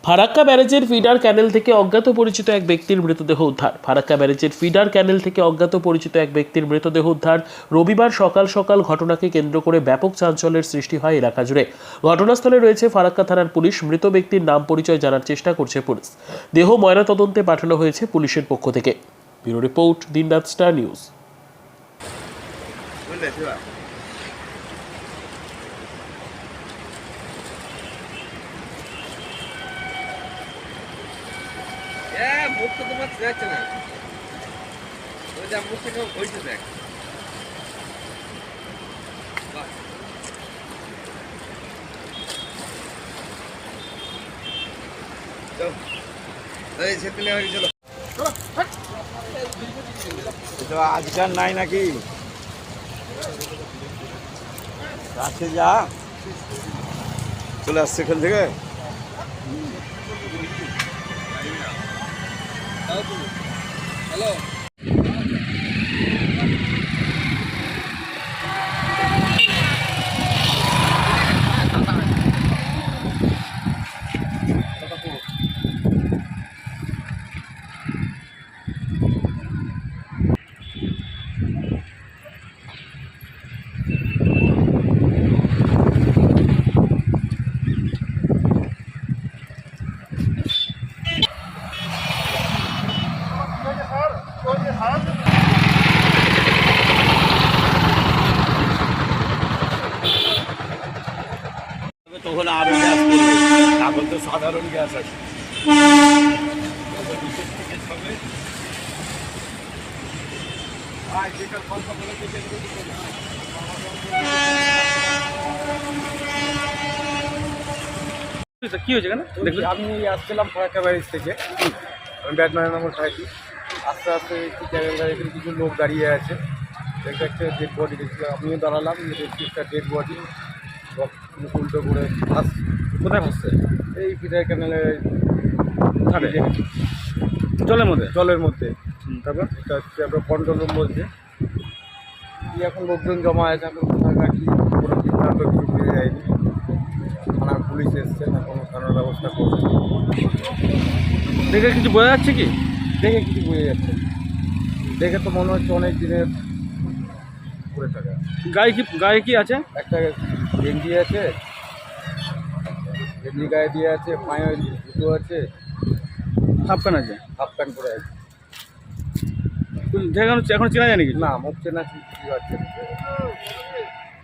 Farakka ব্যারেজের feeder ক্যানেল থেকে অজ্ঞাত পরিচিত এক ব্যক্তির মৃতদেহ উদ্ধার। ফারাক্কা ব্যারেজের ফিডার ক্যানেল থেকে অজ্ঞাত পরিচিত এক ব্যক্তির মৃতদেহ উদ্ধার। রবিবার সকাল সকাল ঘটনাকে কেন্দ্র করে ব্যাপক চাঞ্চল্যের সৃষ্টি হয় এলাকা জুড়ে। ঘটনাস্থলে রয়েছে ফারাক্কা থানার পুলিশ। মৃত ব্যক্তির নাম পরিচয় জানার চেষ্টা করছে পুলিশ। দেহ ময়নাতদন্তে পাঠানো হয়েছে পুলিশের পক্ষ থেকে। ব্যুরো রিপোর্ট, দিনরাত স্টার নিউজ। মুখ তো তোমার যাচ্ছে না, ওই যে মুখ থেকে হয়েছে দেখ। আজকাল নাই নাকি রাতে যা চলে আসছে এখান থেকে। হ্যালো, তখন আরো গ্যাস করবে, এখন তো সাধারণ গ্যাস আছে। কি হয়েছে কেন? আমি আসছিলাম ফারাক্কা ব্যারেজ থেকে, আমি ব্যাটম্যান নম্বর থাকি। আস্তে আস্তে একটু ক্যামেরা এখানে কিছু লোক দাঁড়িয়ে আছে, দেখতে একটা ডেড বডি দেখছি। আমিও দাঁড়ালাম, দেখছি একটা ডেড বডি উল্টো করে ভাসছে। কোথায় ভাসছে? এই ফিডার ক্যানেলের ধারে, জলের মধ্যে। জলের মধ্যে। তারপর এটা হচ্ছে আমরা কন্ট্রোল রুম বলছে। এখন লোকজন জমা আছে, এখন কোথাকার কি কোনো সিদ্ধান্ত কিছু পেয়ে যায়নি। থানার পুলিশ এসছে, না কোনো থানার ব্যবস্থা করছে। দেখে কিছু বোঝা যাচ্ছে কি? দেখে কিছু বোঝা যাচ্ছে, দেখে তো মনে হচ্ছে অনেক দিনের পড়ে থাকা। গায়ে কি আছে? একটা গেঞ্জি আছে, গেঞ্জি গায়ে দিয়ে আছে, পায়ে জুতো আছে, হাফ প্যান্ট আছে। হাফ প্যান্ট পরে আছে। এখন চেনা যায়নি কিছু? না, মুখ চেনা কিছু আছে না।